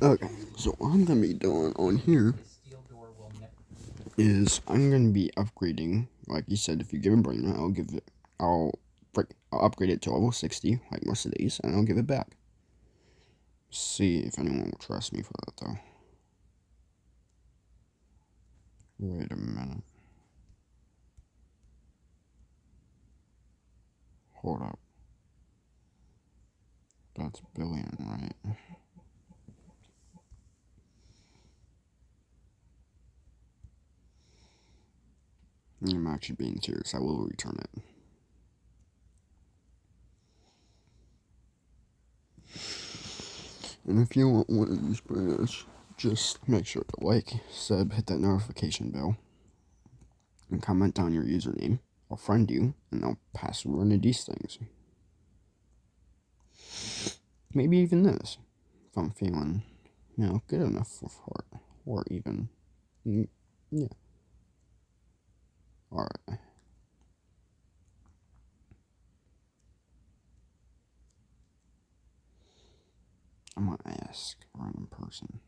Okay, so what I'm gonna be doing on here is I'm gonna be upgrading. Like you said, if you give a brain, I'll upgrade it to level 60, like most of these, and I'll give it back. See if anyone will trust me for that though. Wait a minute. Hold up. That's billion, right? I'm actually being serious. I will return it. And if you want one of these brands, just make sure to like, sub, hit that notification bell, and comment down your username. I'll friend you, and I'll pass one of these things. Maybe even this, if I'm feeling, good enough for heart, or even, yeah. Alright. I'm gonna ask a random person.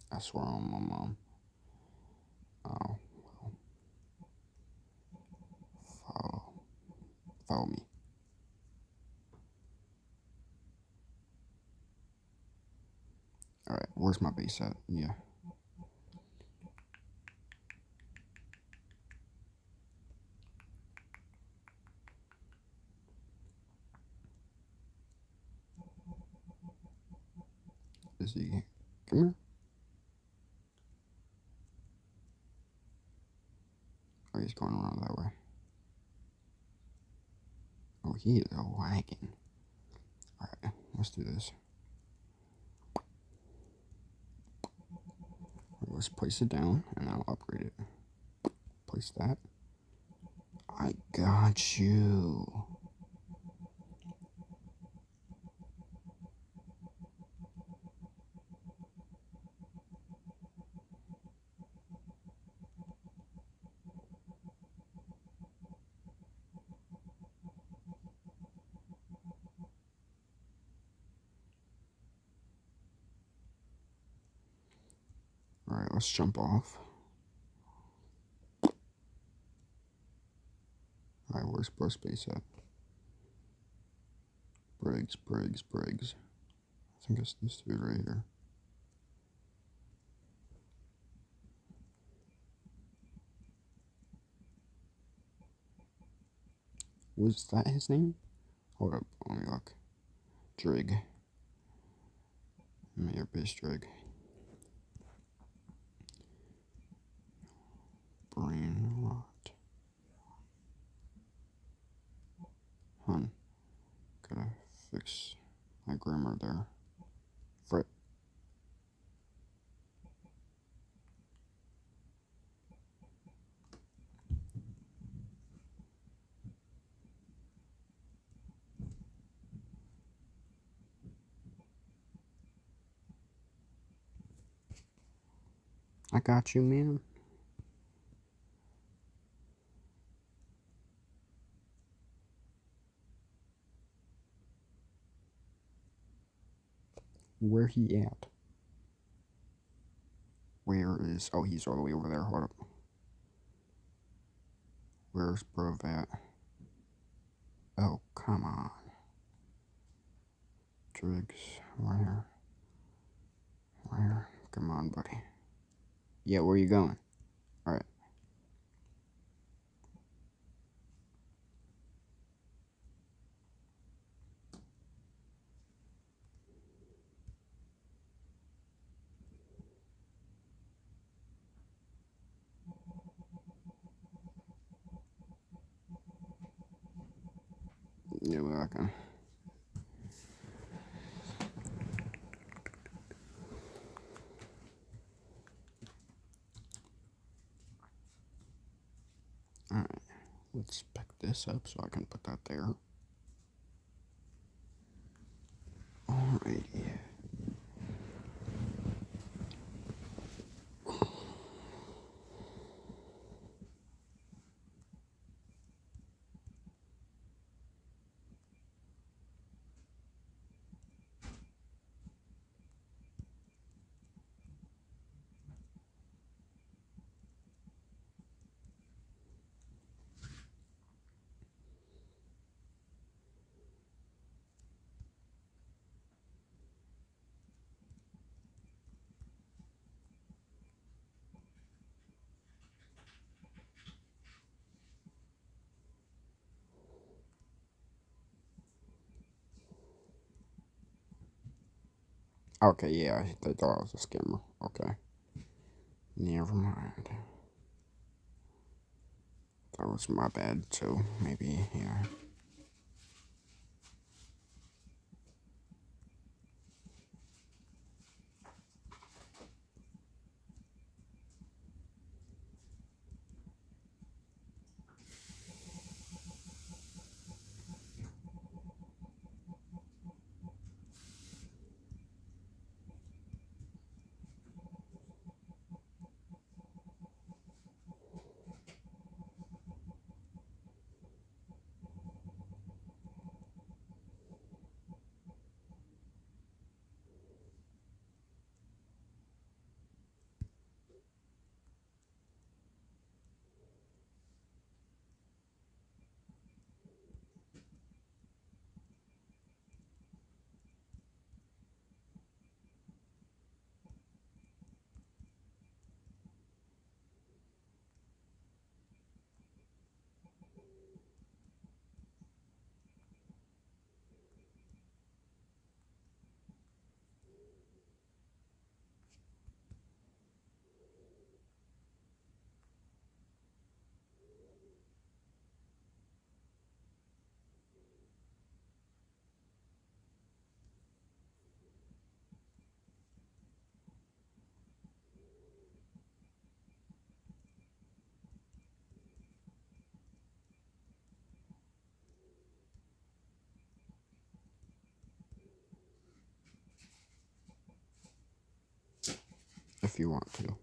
I swear on my mom. Oh, follow, follow me. Alright, where's my base at? Yeah. Is he? Come here. Oh, he's going around that way. Oh, he is lagging. Alright, let's do this. Let's place it down, and I'll upgrade it. Place that. I got you. Alright, let's jump off. Alright, where's bro space at? Briggs. I think it's this dude right here. Was that his name? Hold up, let me look. Drig. Mayor base Drig. Brain rot. Hun. Gotta fix my grammar there. Frit. I got you, man. Where he at? Where is... Oh, he's all the way over there. Hold up. Where's bro at? Oh, come on. Driggs, right here. Come on, buddy. Yeah, where you going? Alright. Yeah, we're not gonna. Alright. Let's pick this up so I can put that there. Alrighty. Okay, yeah, they thought I was a scammer. Okay. Never mind. That was my bad, so maybe, yeah. If you want to.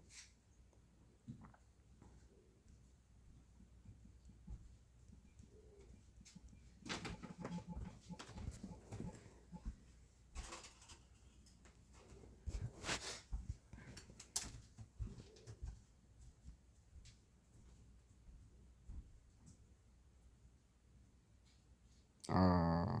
Uh,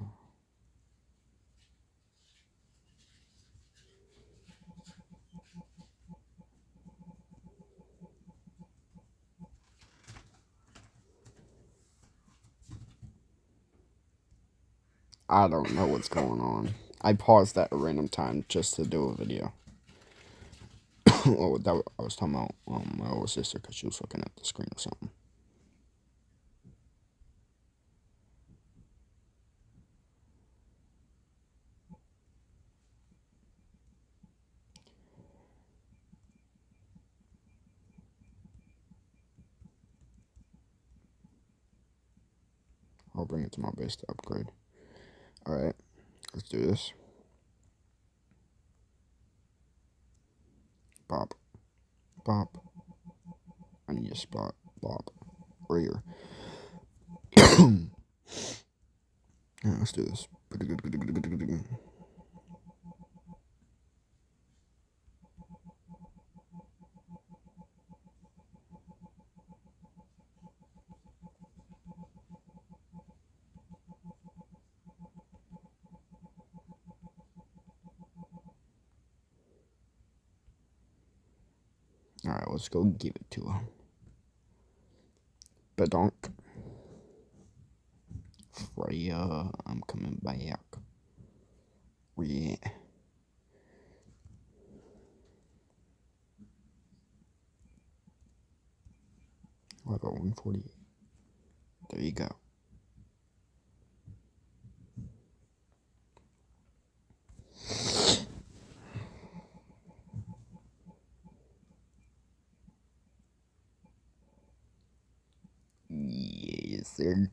I don't know what's going on. I paused at a random time just to do a video. Oh, that I was talking about my older sister because she was looking at the screen or something. I'll bring it to my base to upgrade. Alright, let's do this. Bop. Bop. I need a spot. Bop. Right here. Yeah, let's do this. Alright, let's go give it to her. Badonk. Freya, I'm coming back. Yeah. Level 148. There you go. Yes, sir.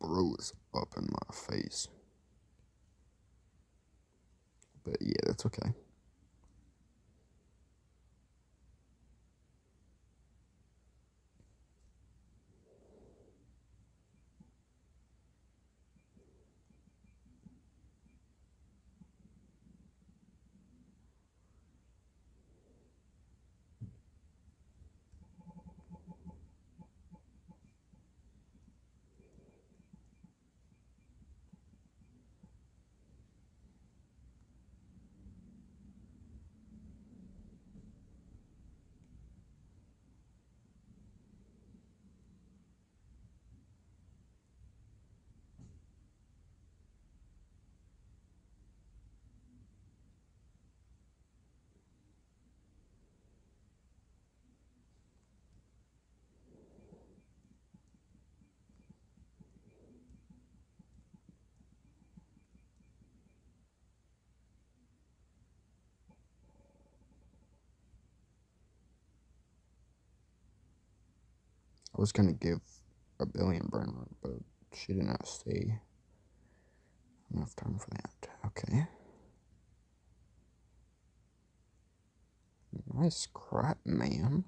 Bro is up in my face. But yeah, that's okay. I was gonna give a billion Brainrot, but she did not stay enough time for that. Okay. Nice crap, man.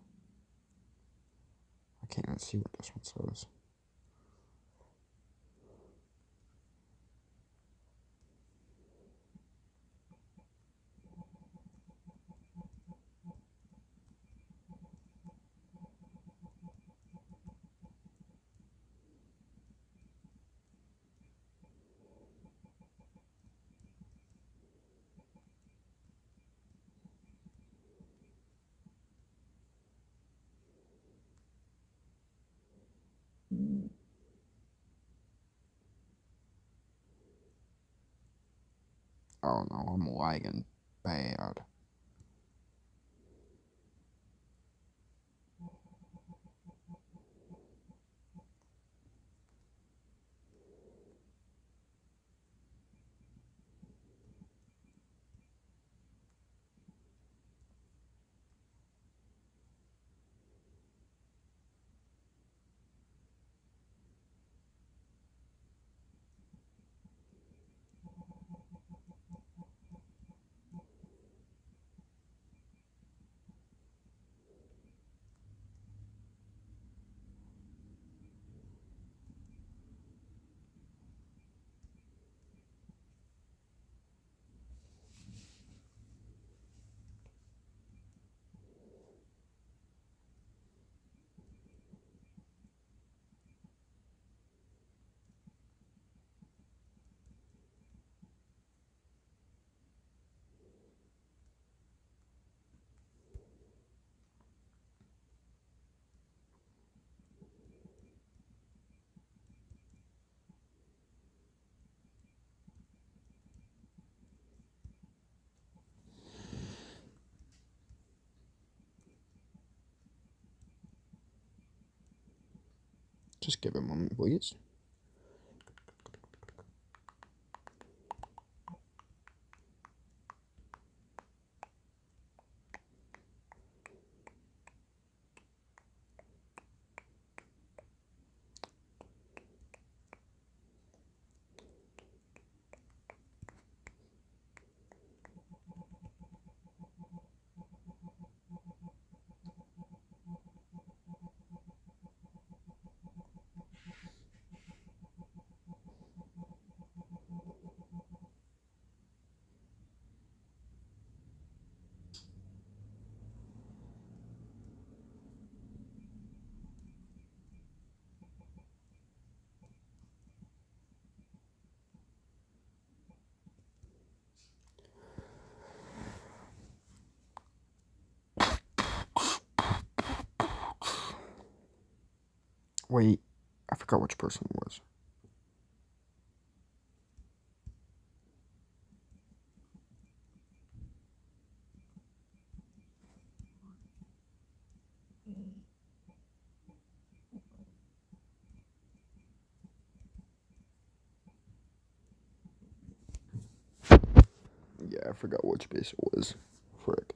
I can't even see what this one says. Oh no, I'm lagging bad. Just give it a moment, please. Wait, I forgot which person it was. Yeah, I forgot which base it was. Frick.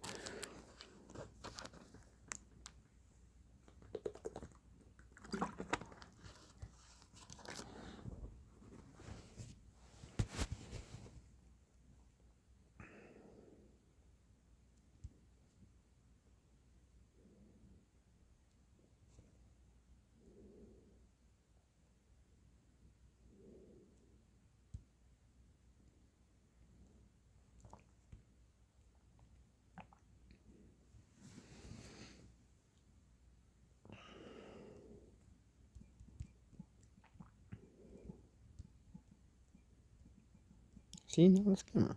See, now it's camera.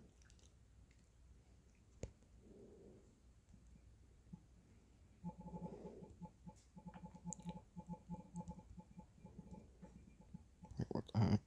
Wait, what the heck?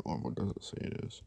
What does it say it is?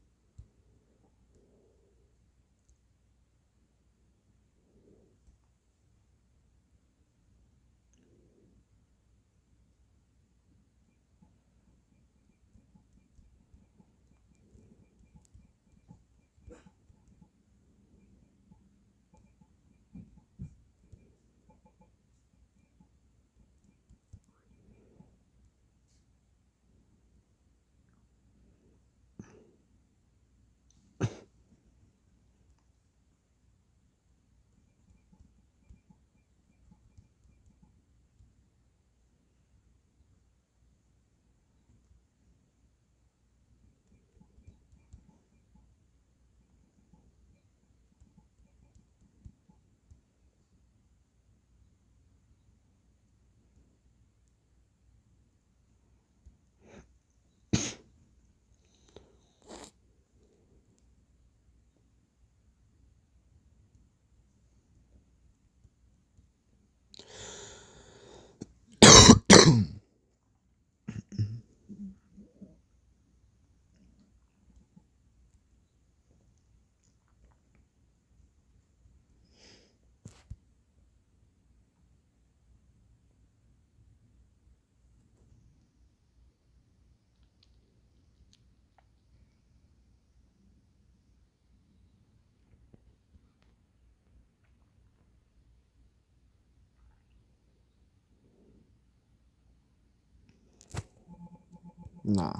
Nah.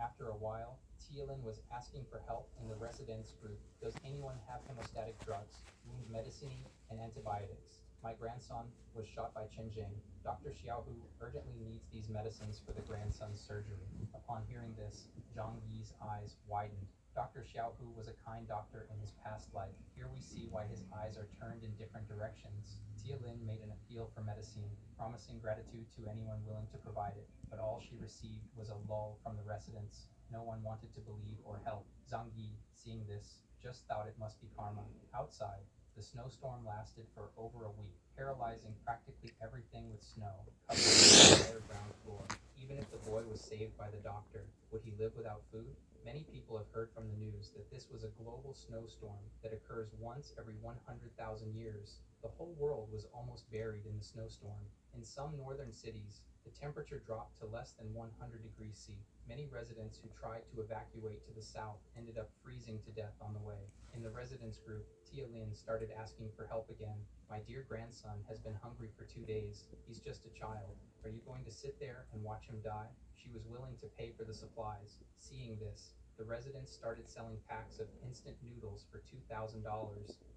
After a while, Tielin was asking for help in the residents group. Does anyone have hemostatic drugs, wound medicine, and antibiotics? My grandson was shot by Chen Jing. Dr. Xiaohu urgently needs these medicines for the grandson's surgery. Upon hearing this, Zhang Yi's eyes widened. Dr. Xiaohu was a kind doctor in his past life. Here we see why his eyes are turned in different directions. Tielin made an appeal for medicine, promising gratitude to anyone willing to provide it, but all she received was a lull from the residents. No one wanted to believe or help. Zhang Yi, seeing this, just thought it must be karma. Outside, the snowstorm lasted for over a week, paralyzing practically everything with snow, covering the entire ground floor. Even if the boy was saved by the doctor, would he live without food? Many people have heard from the news that this was a global snowstorm that occurs once every 100,000 years. The whole world was almost buried in the snowstorm. In some northern cities, the temperature dropped to less than 100 degrees C. Many residents who tried to evacuate to the south ended up freezing to death on the way. In the residents group, Tia Lin started asking for help again. My dear grandson has been hungry for 2 days. He's just a child. Are you going to sit there and watch him die? She was willing to pay for the supplies. Seeing this, the residents started selling packs of instant noodles for $2,000,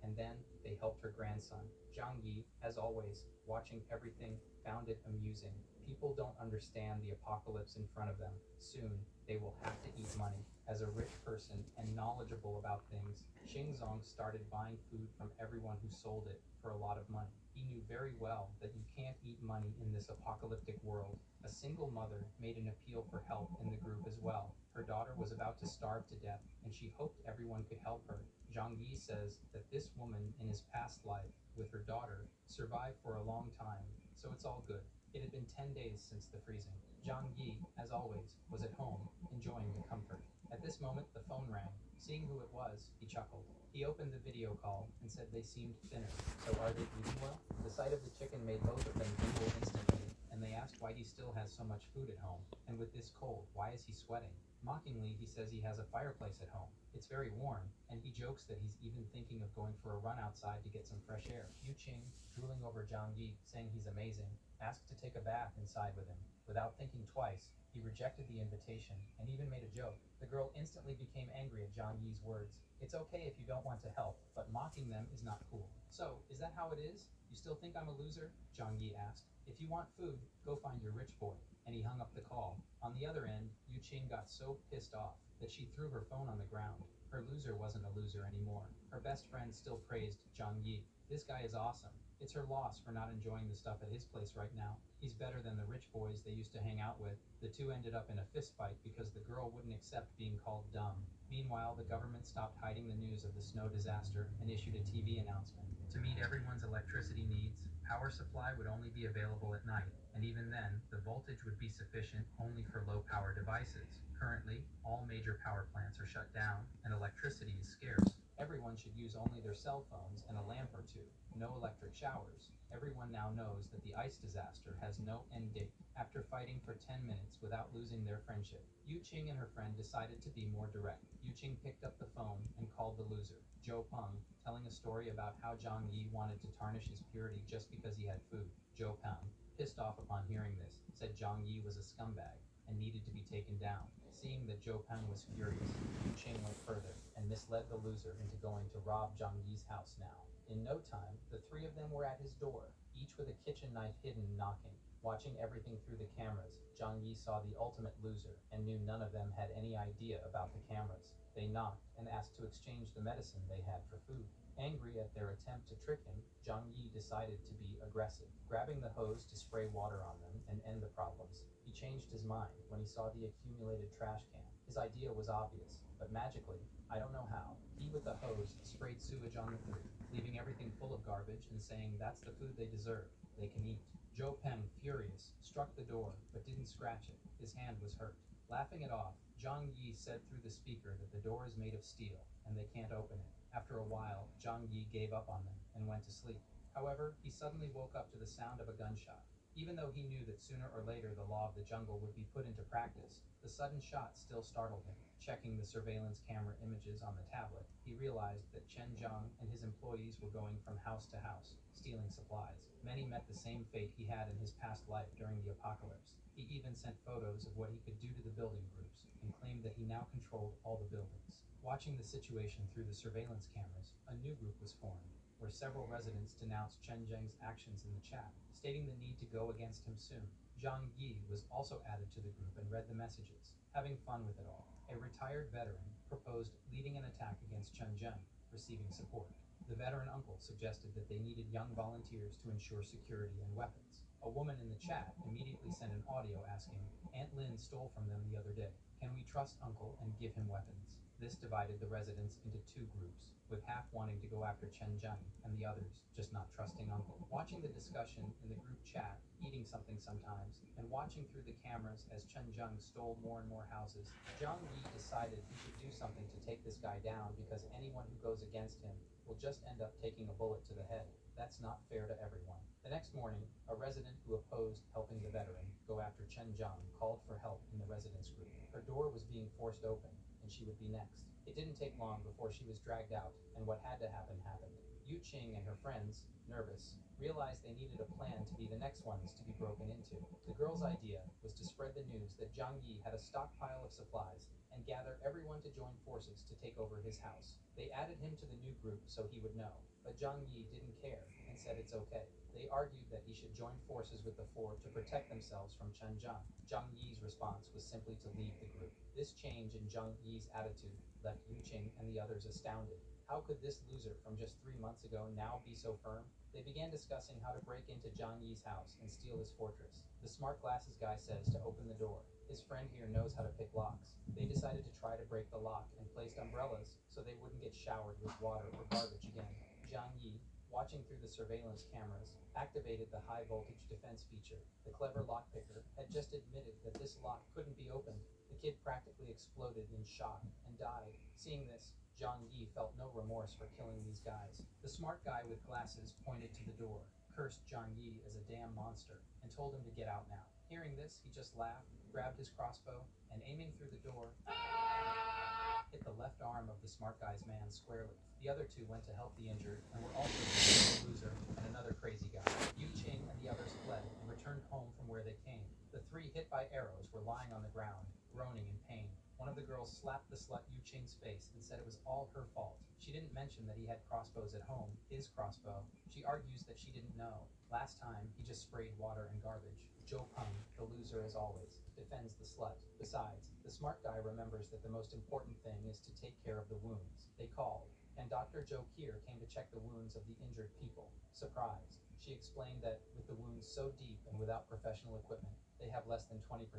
and then they helped her grandson. Zhang Yi, as always, watching everything, found it amusing. People don't understand the apocalypse in front of them. Soon, they will have to eat money. As a rich person and knowledgeable about things, Xingzong started buying food from everyone who sold it for a lot of money. He knew very well that you can't eat money in this apocalyptic world. A single mother made an appeal for help in the group as well. Her daughter was about to starve to death, and she hoped everyone could help her. Zhang Yi says that this woman in his past life, with her daughter, survived for a long time, so it's all good. It had been 10 days since the freezing. Zhang Yi, as always, was at home, enjoying the comfort. At this moment, the phone rang. Seeing who it was, he chuckled. He opened the video call and said they seemed thinner. So are they eating well? The sight of the chicken made both of them giggle instantly, and they asked why he still has so much food at home. And with this cold, why is he sweating? Mockingly, he says he has a fireplace at home. It's very warm, and he jokes that he's even thinking of going for a run outside to get some fresh air. Yu Qing, drooling over Zhang Yi, saying he's amazing, asked to take a bath inside with him. Without thinking twice, he rejected the invitation and even made a joke. The girl instantly became angry at Zhang Yi's words. It's okay if you don't want to help, but mocking them is not cool. So, is that how it is? You still think I'm a loser? Zhang Yi asked. If you want food, go find your rich boy. And he hung up the call. On the other end, Yu Qing got so pissed off that she threw her phone on the ground. Her loser wasn't a loser anymore. Her best friend still praised Zhang Yi. This guy is awesome. It's her loss for not enjoying the stuff at his place right now. He's better than the rich boys they used to hang out with. The two ended up in a fist fight because the girl wouldn't accept being called dumb. Meanwhile, the government stopped hiding the news of the snow disaster and issued a TV announcement. To meet everyone's electricity needs, power supply would only be available at night, and even then, the voltage would be sufficient only for low-power devices. Currently, all major power plants are shut down, and electricity is scarce. Everyone should use only their cell phones and a lamp or two. No electric showers. Everyone now knows that the ice disaster has no end date. After fighting for 10 minutes without losing their friendship, Yu Qing and her friend decided to be more direct. Yu Qing picked up the phone and called the loser, Zhou Peng, telling a story about how Zhang Yi wanted to tarnish his purity just because he had food. Zhou Peng, pissed off upon hearing this, said Zhang Yi was a scumbag and needed to be taken down. Seeing that Zhou Peng was furious, Yu Qing went further and misled the loser into going to rob Zhang Yi's house now. In no time, the three of them were at his door, each with a kitchen knife hidden, knocking. Watching everything through the cameras, Zhang Yi saw the ultimate loser and knew none of them had any idea about the cameras. They knocked and asked to exchange the medicine they had for food. Angry at their attempt to trick him, Zhang Yi decided to be aggressive, grabbing the hose to spray water on them and end the problems. He changed his mind when he saw the accumulated trash can. His idea was obvious, but magically, I don't know how, he with the hose sprayed sewage on the three, leaving everything full of garbage and saying that's the food they deserve. They can eat. Zhou Peng, furious, struck the door, but didn't scratch it. His hand was hurt. Laughing it off, Zhang Yi said through the speaker that the door is made of steel, and they can't open it. After a while, Zhang Yi gave up on them and went to sleep. However, he suddenly woke up to the sound of a gunshot. Even though he knew that sooner or later the law of the jungle would be put into practice, the sudden shot still startled him. Checking the surveillance camera images on the tablet, he realized that Chen Zhang and his employees were going from house to house, stealing supplies. Many met the same fate he had in his past life during the apocalypse. He even sent photos of what he could do to the building groups and claimed that he now controlled all the buildings. Watching the situation through the surveillance cameras, a new group was formed, where several residents denounced Chen Zheng's actions in the chat, stating the need to go against him soon. Zhang Yi was also added to the group and read the messages, having fun with it all. A retired veteran proposed leading an attack against Chen Zheng, receiving support. The veteran uncle suggested that they needed young volunteers to ensure security and weapons. A woman in the chat immediately sent an audio asking, Aunt Lynn stole from them the other day. Can we trust Uncle and give him weapons? This divided the residents into two groups, with half wanting to go after Chen Zheng and the others just not trusting Uncle. Watching the discussion in the group chat, eating something sometimes, and watching through the cameras as Chen Zheng stole more and more houses, Zhang Yi decided he should do something to take this guy down because anyone who goes against him will just end up taking a bullet to the head. That's not fair to everyone. The next morning, a resident who opposed helping the veteran go after Chen Zhang called for help in the residence group. Her door was being forced open, and she would be next. It didn't take long before she was dragged out, and what had to happen happened. Yu Qing and her friends, nervous, realized they needed a plan to be the next ones to be broken into. The girl's idea was to spread the news that Zhang Yi had a stockpile of supplies and gather everyone to join forces to take over his house. They added him to the new group so he would know, but Zhang Yi didn't care and said it's okay. They argued that he should join forces with the four to protect themselves from Chen Zhang. Zhang Yi's response was simply to leave the group. This change in Zhang Yi's attitude left Yu Qing and the others astounded. How could this loser from just 3 months ago now be so firm? They began discussing how to break into Zhang Yi's house and steal his fortress. The smart glasses guy says to open the door. His friend here knows how to pick locks. They decided to try to break the lock and placed umbrellas so they wouldn't get showered with water or garbage again. Zhang Yi, watching through the surveillance cameras, activated the high voltage defense feature. The clever lockpicker had just admitted that this lock couldn't be opened. The kid practically exploded in shock and died. Seeing this, Zhang Yi felt no remorse for killing these guys. The smart guy with glasses pointed to the door, cursed Zhang Yi as a damn monster, and told him to get out now. Hearing this, he just laughed, grabbed his crossbow, and aiming through the door, hit the left arm of the smart guy's man squarely. The other two went to help the injured and were also a loser and another crazy guy. Yu Qing and the others fled and returned home from where they came. The three hit by arrows were lying on the ground, groaning in pain. One of the girls slapped the slut Yu Qing's face and said it was all her fault. She didn't mention that he had crossbows at home, his crossbow. She argues that she didn't know. Last time, he just sprayed water and garbage. Zhou Peng, the loser as always, defends the slut. Besides, the smart guy remembers that the most important thing is to take care of the wounds. They called, and Dr. Zhou Kier came to check the wounds of the injured people. Surprised, she explained that with the wounds so deep and without professional equipment, they have less than 20%.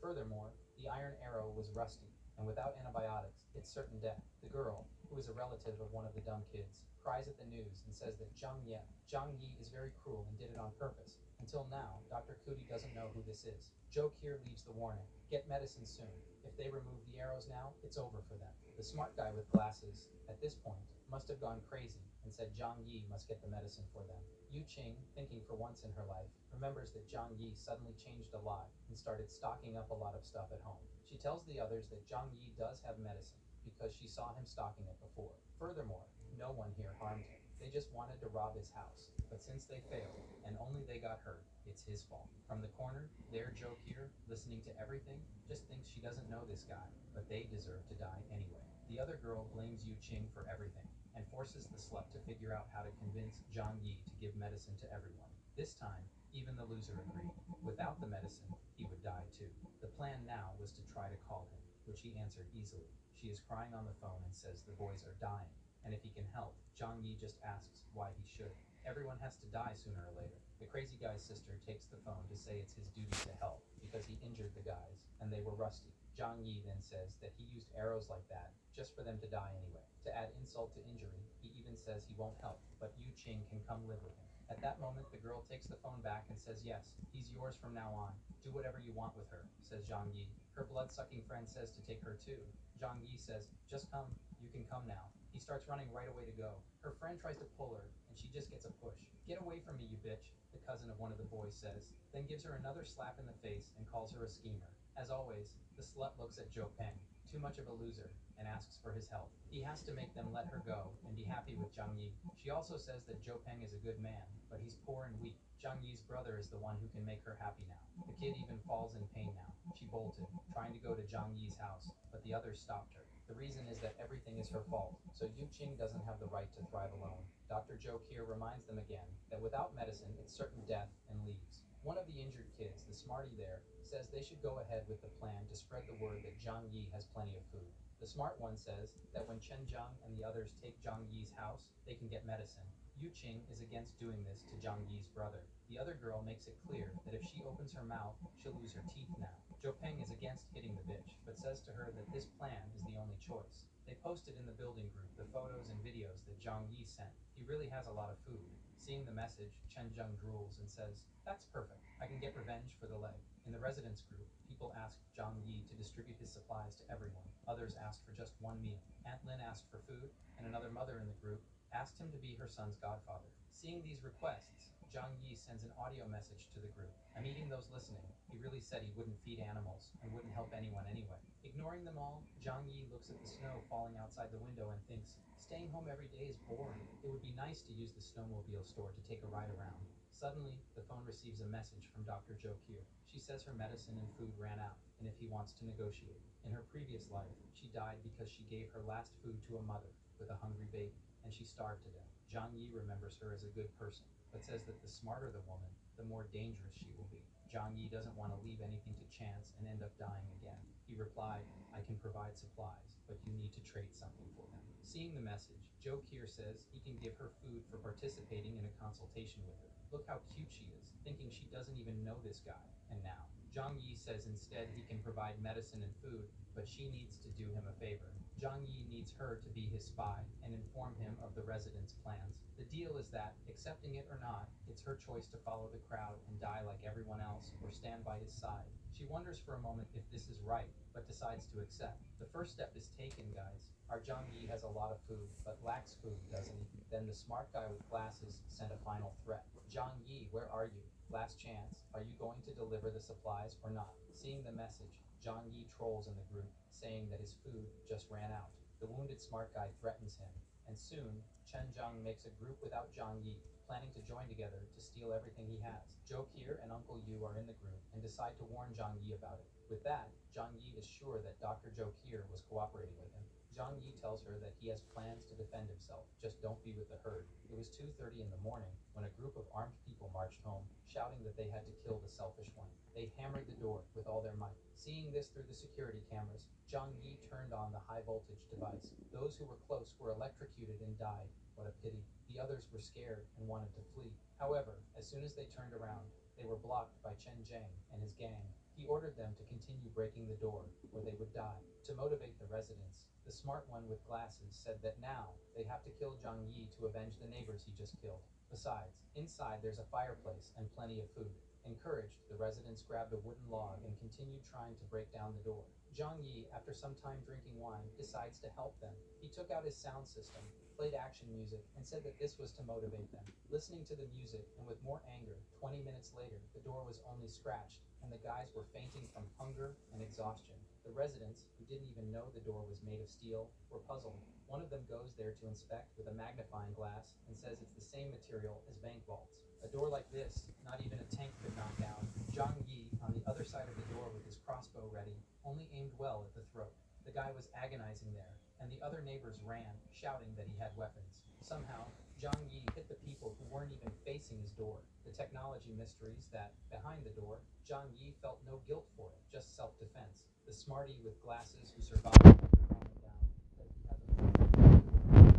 Furthermore, the iron arrow was rusty, and without antibiotics, it's certain death. The girl, who is a relative of one of the dumb kids, cries at the news and says that Zhang Yi is very cruel and did it on purpose. Until now, Dr. Cootie doesn't know who this is. Zhou Kier leaves the warning. Get medicine soon. If they remove the arrows now, it's over for them. The smart guy with glasses, at this point, must have gone crazy and said Zhang Yi must get the medicine for them. Yu Qing, thinking for once in her life, remembers that Zhang Yi suddenly changed a lot and started stocking up a lot of stuff at home. She tells the others that Zhang Yi does have medicine because she saw him stocking it before. Furthermore, no one here harmed him. They just wanted to rob his house. But since they failed, and only they got hurt, it's his fault. From the corner, there Joe here, listening to everything, just thinks she doesn't know this guy, but they deserve to die anyway. The other girl blames Yu Qing for everything, and forces the slut to figure out how to convince Zhang Yi to give medicine to everyone. This time, even the loser agreed. Without the medicine, he would die too. The plan now was to try to call him, which he answered easily. She is crying on the phone and says the boys are dying, and if he can help, Zhang Yi just asks why he should. Everyone has to die sooner or later. The crazy guy's sister takes the phone to say it's his duty to help, because he injured the guys, and they were rusty. Zhang Yi then says that he used arrows like that, just for them to die anyway. To add insult to injury, he even says he won't help, but Yu Qing can come live with him. At that moment, the girl takes the phone back and says yes, he's yours from now on. Do whatever you want with her, says Zhang Yi. Her blood-sucking friend says to take her too. Zhang Yi says, just come, you can come now. He starts running right away to go. Her friend tries to pull her, and she just gets a push. Get away from me, you bitch, the cousin of one of the boys says, then gives her another slap in the face and calls her a schemer. As always, the slut looks at Joe Peng, too much of a loser, and asks for his help. He has to make them let her go and be happy with Zhang Yi. She also says that Joe Peng is a good man, but he's poor and weak. Zhang Yi's brother is the one who can make her happy now. The kid even falls in pain now. She bolted, trying to go to Zhang Yi's house, but the others stopped her. The reason is that everything is her fault, so Yu Qing doesn't have the right to thrive alone. Dr. Zhou Kier reminds them again that without medicine, it's certain death and leaves. One of the injured kids, the smarty there, says they should go ahead with the plan to spread the word that Zhang Yi has plenty of food. The smart one says that when Chen Zhang and the others take Zhang Yi's house, they can get medicine. Yu Qing is against doing this to Zhang Yi's brother. The other girl makes it clear that if she opens her mouth, she'll lose her teeth now. Zhou Peng is against hitting the bitch, but says to her that this plan is the only choice. They posted in the building group the photos and videos that Zhang Yi sent. He really has a lot of food. Seeing the message, Chen Zheng drools and says, "That's perfect. I can get revenge for the leg." In the residence group, people asked Zhang Yi to distribute his supplies to everyone. Others asked for just one meal. Aunt Lin asked for food, and another mother in the group asked him to be her son's godfather. Seeing these requests, Zhang Yi sends an audio message to the group. I'm eating those listening. He really said he wouldn't feed animals and wouldn't help anyone anyway. Ignoring them all, Zhang Yi looks at the snow falling outside the window and thinks, staying home every day is boring. It would be nice to use the snowmobile store to take a ride around. Suddenly, the phone receives a message from Dr. Zhou Kier. She says her medicine and food ran out, and if he wants to negotiate. In her previous life, she died because she gave her last food to a mother with a hungry baby, and she starved to death. Zhang Yi remembers her as a good person, but says that the smarter the woman, the more dangerous she will be. Zhang Yi doesn't want to leave anything to chance and end up dying again. He replied, I can provide supplies, but you need to trade something for them. Seeing the message, Joe Kier says he can give her food for participating in a consultation with her. Look how cute she is, thinking she doesn't even know this guy. And now, Zhang Yi says instead he can provide medicine and food, but she needs to do him a favor. Zhang Yi needs her to be his spy and inform him of the residents' plans. The deal is that, accepting it or not, it's her choice to follow the crowd and die like everyone else or stand by his side. She wonders for a moment if this is right, but decides to accept. The first step is taken, guys. Our Zhang Yi has a lot of food, but lacks food, doesn't he? Then the smart guy with glasses sent a final threat. Zhang Yi, where are you? Last chance. Are you going to deliver the supplies or not? Seeing the message, Zhang Yi trolls in the group, saying that his food just ran out. The wounded smart guy threatens him, and soon, Chen Zhang makes a group without Zhang Yi, planning to join together to steal everything he has. Zhou Kier and Uncle Yu are in the group and decide to warn Zhang Yi about it. With that, Zhang Yi is sure that Dr. Zhou Kier was cooperating with him. Zhang Yi tells her that he has plans to defend himself, just don't be with the herd. It was 2:30 in the morning when a group of armed people marched home, shouting that they had to kill the selfish one. They hammered the door with all their might. Seeing this through the security cameras, Zhang Yi turned on the high voltage device. Those who were close were electrocuted and died. What a pity. The others were scared and wanted to flee. However, as soon as they turned around, they were blocked by Chen Zheng and his gang. He ordered them to continue breaking the door, or they would die. To motivate the residents, the smart one with glasses said that now they have to kill Zhang Yi to avenge the neighbors he just killed. Besides, inside there's a fireplace and plenty of food. Encouraged, the residents grabbed a wooden log and continued trying to break down the door. Zhang Yi, after some time drinking wine, decides to help them. He took out his sound system, played action music, and said that this was to motivate them. Listening to the music, and with more anger, 20 minutes later, the door was only scratched, and the guys were fainting from hunger and exhaustion. The residents, who didn't even know the door was made of steel, were puzzled. One of them goes there to inspect with a magnifying glass and says it's the same material as bank vaults. A door like this, not even a tank could knock down. Zhang Yi, on the other side of the door with his crossbow ready, only aimed well at the throat. The guy was agonizing there, and the other neighbors ran, shouting that he had weapons. Somehow, Zhang Yi hit the people who weren't even facing his door. The technology mysteries that, behind the door, Zhang Yi felt no guilt for it, just self-defense. The smarty with glasses who survived after falling down said he has a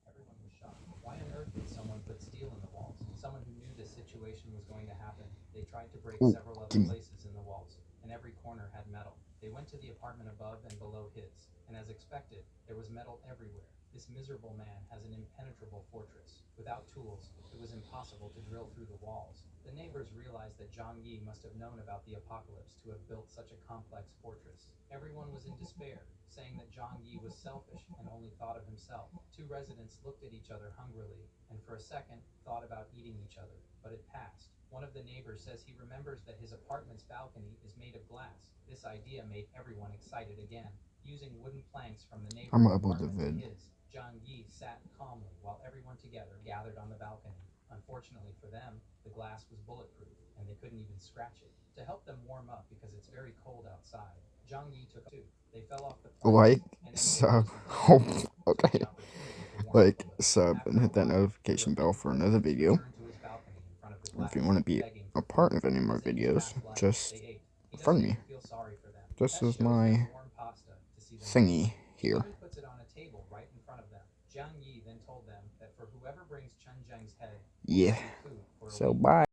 Everyone was shocked. Why on earth would someone put steel in the walls? Someone who knew this situation was going to happen. They tried to break Oh, several other gimme. places in the walls, and every corner had metal. They They went to the apartment above and below his, and as expected, there was metal everywhere. This miserable man has an impenetrable fortress. Without tools, it was impossible to drill through the walls. The neighbors realized that Zhang Yi must have known about the apocalypse to have built such a complex fortress. Everyone was in despair, saying that Zhang Yi was selfish and only thought of himself. Two residents looked at each other hungrily, and for a second thought about eating each other, but it passed. One of the neighbors says he remembers that his apartment's balcony is made of glass. This idea made everyone excited again. Using wooden planks from the neighbor's I'm gonna upload the apartment to vid. his, Zhang Yi sat calmly while everyone together gathered on the balcony. Unfortunately for them, the glass was bulletproof, and they couldn't even scratch it. To help them warm up because it's very cold outside, Zhang Yi took two. They fell off the planks, Like, and then sub, neighbors who oh, didn't took okay. the opportunity to warm up Like, a little. sub, and After a hit that while, notification bell for another video. returned to his balcony in front of the If you glass, want to be begging a for part food. of any more As in his videos, past life, just they ate. He friend doesn't me. even feel sorry for them. This Tess is shows them my warm pasta to see them thingy eat. She here. even puts it on a table right in front of them. Zhang Yi then told them that for whoever brings Chen Zheng's head, will Yeah. receive food for a So, week. bye.